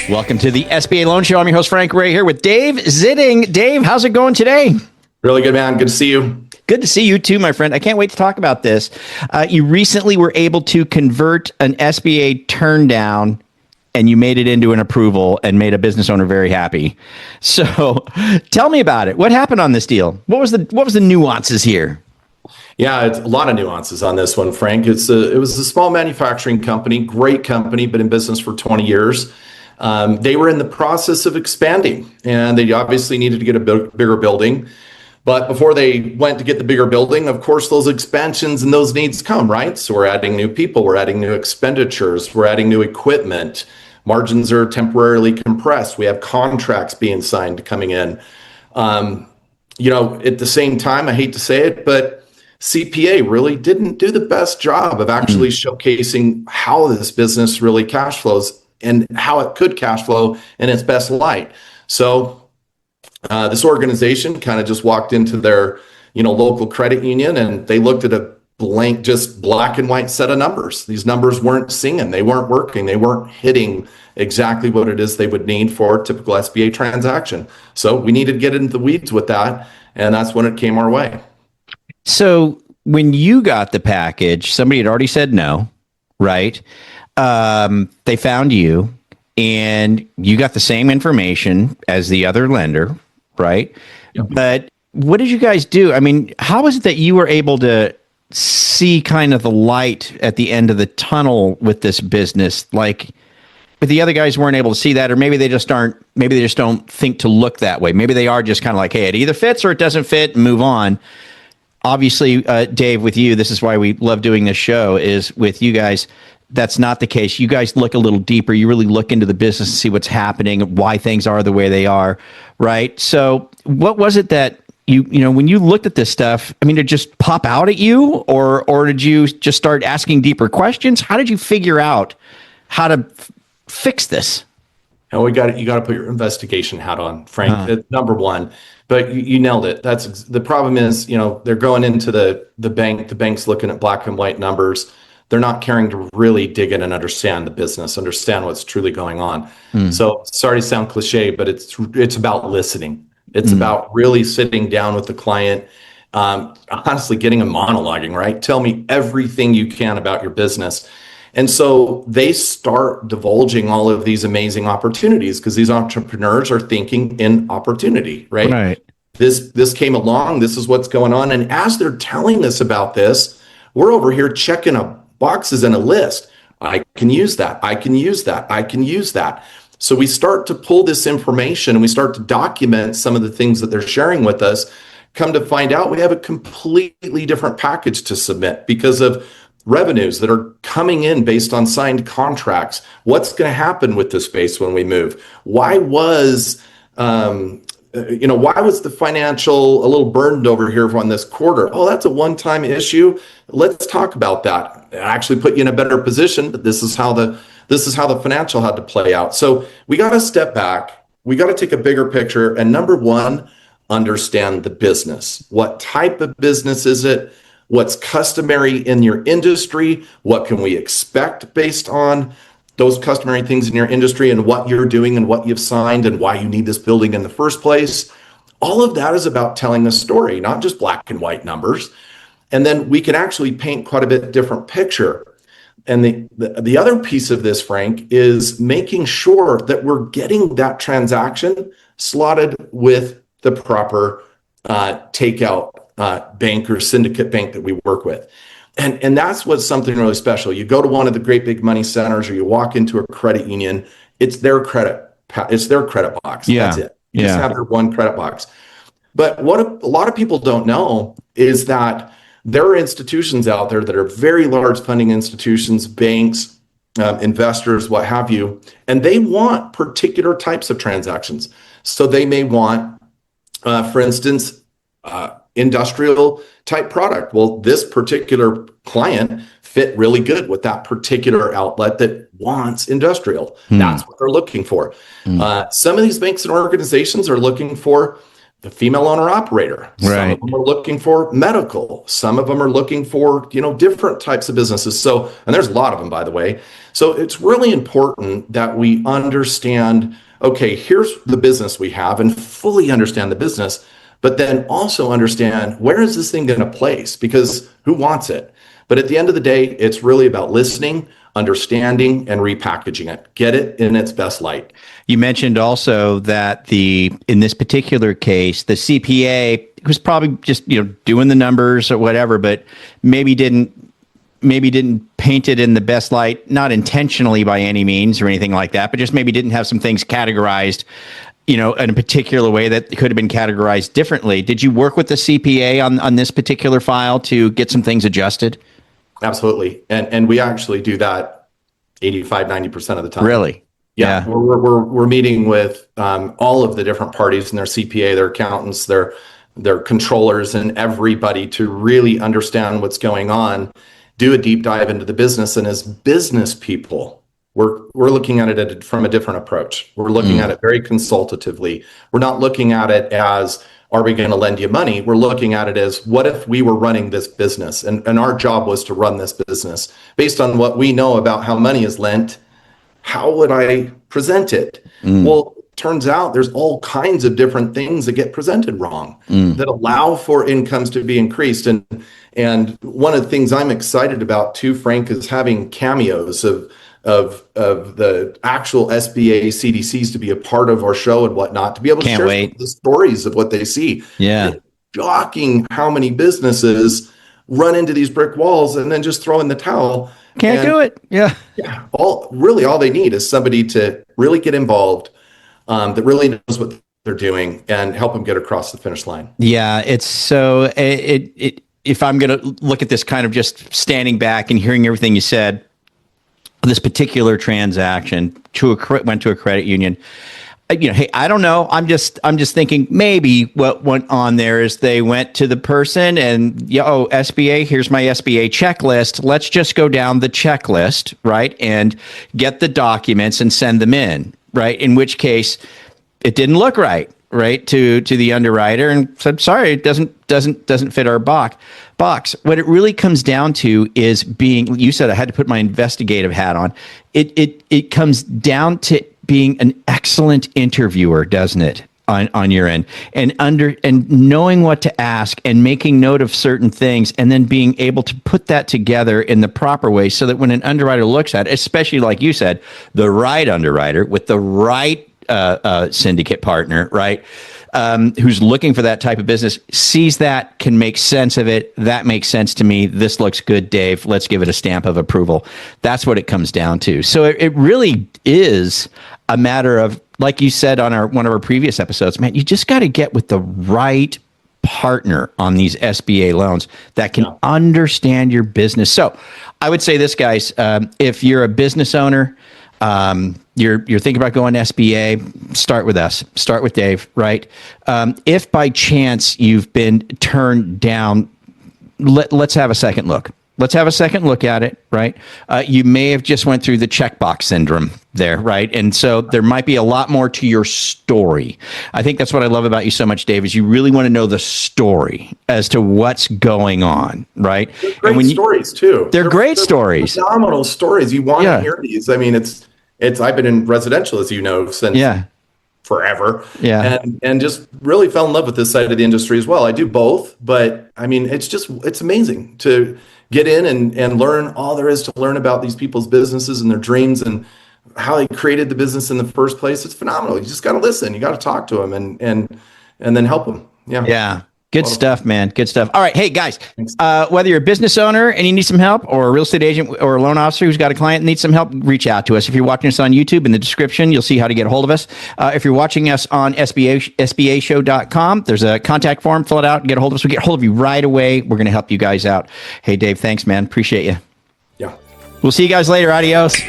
Welcome to the SBA Loan Show. I'm your host, Frank Ray, here with Dave Zitting. Dave, how's it going today? Really good, man. Good to see you. Good to see you too, my friend. I can't wait to talk about this. You recently were able to convert an SBA turndown, and you made it into an approval and made a business owner very happy. So tell me about it. What happened on this deal? What was the nuances here? Yeah, it's a lot of nuances on this one, Frank. It was a small manufacturing company, great company, been in business for 20 years. They were in the process of expanding, and they obviously needed to get a bigger building. But before they went to get the bigger building, of course, those expansions and those needs come, right? So we're adding new people, we're adding new expenditures, we're adding new equipment. Margins are temporarily compressed. We have contracts being signed coming in. At the same time, I hate to say it, but CPA really didn't do the best job of actually showcasing how this business really cash flows and how it could cash flow in its best light. So this organization kind of just walked into their, local credit union, and they looked at a blank, just black and white set of numbers. These numbers weren't singing, they weren't working, they weren't hitting exactly what it is they would need for a typical SBA transaction. So we needed to get into the weeds with that, and that's when it came our way. So when you got the package, somebody had already said no, right? They found you, and you got the same information as the other lender, right? Yep. But what did you guys do? I mean, how is it that you were able to see kind of the light at the end of the tunnel with this business? Like, but the other guys weren't able to see that, or maybe they just don't think to look that way. Maybe they are just kind of like, hey, it either fits or it doesn't fit, and move on. Obviously, Dave, with you, this is why we love doing this show, is with you guys, that's not the case. You guys look a little deeper. You really look into the business and see what's happening, why things are the way they are, right? So what was it that when you looked at this stuff, I mean, did it just pop out at you, or did you just start asking deeper questions? How did you figure out how to fix this? And you got to put your investigation hat on, Frank. Number one. But you nailed it. That's the problem is, they're going into the bank. The bank's looking at black and white numbers. They're not caring to really dig in and understand the business, understand what's truly going on. So sorry to sound cliche, but it's about listening. It's about really sitting down with the client, honestly getting them monologuing, right? Tell me everything you can about your business. And so they start divulging all of these amazing opportunities because these entrepreneurs are thinking in opportunity, right? Right. This came along, this is what's going on. And as they're telling us about this, we're over here checking boxes in a list. I can use that. I can use that. I can use that. So we start to pull this information and we start to document some of the things that they're sharing with us. Come to find out, we have a completely different package to submit because of revenues that are coming in based on signed contracts. What's going to happen with this space when we move? Why was the financial a little burdened over here on this quarter? Oh, that's a one-time issue. Let's talk about that. I actually put you in a better position, but this is how the financial had to play out. So we got to step back. We got to take a bigger picture. And number one, understand the business. What type of business is it? What's customary in your industry? What can we expect based on those customary things in your industry and what you're doing and what you've signed and why you need this building in the first place? All of that is about telling a story, not just black and white numbers. And then we can actually paint quite a bit different picture. And the other piece of this, Frank, is making sure that we're getting that transaction slotted with the proper takeout bank or syndicate bank that we work with. And that's what's something really special. You go to one of the great big money centers or you walk into a credit union, it's their credit box. Yeah. That's it. You just have their one credit box. But what a lot of people don't know is that there are institutions out there that are very large funding institutions, banks, investors, what have you, and they want particular types of transactions. So they may want, for instance, industrial type product. Well, this particular client fit really good with that particular outlet that wants industrial. That's what they're looking for. Some of these banks and organizations are looking for the female owner operator. Some Right. of them are looking for medical. Some of them are looking for, different types of businesses. So, and there's a lot of them, by the way. So it's really important that we understand, okay, here's the business we have and fully understand the business, but then also understand where is this thing going to place? Because who wants it? But at the end of the day, it's really about listening, understanding, and repackaging it. Get it in its best light. You mentioned also that in this particular case, the CPA was probably just, doing the numbers or whatever, but maybe didn't paint it in the best light, not intentionally by any means or anything like that, but just maybe didn't have some things categorized, in a particular way that could have been categorized differently. Did you work with the CPA on this particular file to get some things adjusted? Absolutely. And we actually do that 85-90% of the time. Really? Yeah. We're meeting with all of the different parties and their CPA, their accountants, their controllers, and everybody to really understand what's going on, do a deep dive into the business. And as business people, we're looking at it from a different approach. We're looking at it very consultatively. We're not looking at it as, are we going to lend you money? We're looking at it as, what if we were running this business and our job was to run this business based on what we know about how money is lent? How would I present it? Well, turns out there's all kinds of different things that get presented wrong that allow for incomes to be increased. And one of the things I'm excited about too, Frank, is having cameos of the actual SBA CDCs to be a part of our show and whatnot, to be able to share the stories of what they see. Yeah. It's shocking how many businesses run into these brick walls and then just throw in the towel. Can't do it. Yeah. Yeah. All they need is somebody to really get involved, that really knows what they're doing and help them get across the finish line. Yeah. It's so if I'm going to look at this kind of just standing back and hearing everything you said, this particular transaction went to a credit union. Hey, I don't know. I'm just thinking maybe what went on there is they went to the person and, SBA, here's my SBA checklist. Let's just go down the checklist, right? And get the documents and send them in, right? In which case it didn't look right to the underwriter and said, sorry, it doesn't fit our box. What it really comes down to is you said I had to put my investigative hat on. It comes down to being an excellent interviewer, doesn't it? On your end, and knowing what to ask and making note of certain things, and then being able to put that together in the proper way so that when an underwriter looks at it, especially like you said, the right underwriter with the right syndicate partner, right? Who's looking for that type of business, sees that, can make sense of it. That makes sense to me. This looks good, Dave. Let's give it a stamp of approval. That's what it comes down to. So it really is a matter of, like you said on one of our previous episodes, man, you just got to get with the right partner on these SBA loans that can understand your business. So I would say this, guys, if you're a business owner, you're thinking about going to SBA, start with us, start with Dave, right? If by chance you've been turned down, let's have a second look. Let's have a second look at it, right? You may have just went through the checkbox syndrome there, right? And so there might be a lot more to your story. I think that's what I love about you so much, Dave, is you really want to know the story as to what's going on, right? They're great stories too. They're great stories. Phenomenal stories. You want to hear these. I mean, it's I've been in residential, as you know, since forever. Yeah. And just really fell in love with this side of the industry as well. I do both, but I mean, it's amazing to get in and learn all there is to learn about these people's businesses and their dreams and how they created the business in the first place. It's phenomenal. You just got to listen. You got to talk to them and then help them. Yeah. Yeah. Good stuff, man. Good stuff. All right. Hey, guys, whether you're a business owner and you need some help, or a real estate agent or a loan officer who's got a client and needs some help, reach out to us. If you're watching us on YouTube, in the description, you'll see how to get a hold of us. If you're watching us on SBAshow.com, there's a contact form. Fill it out and get a hold of us. We'll get a hold of you right away. We're going to help you guys out. Hey, Dave, thanks, man. Appreciate you. Yeah. We'll see you guys later. Adios.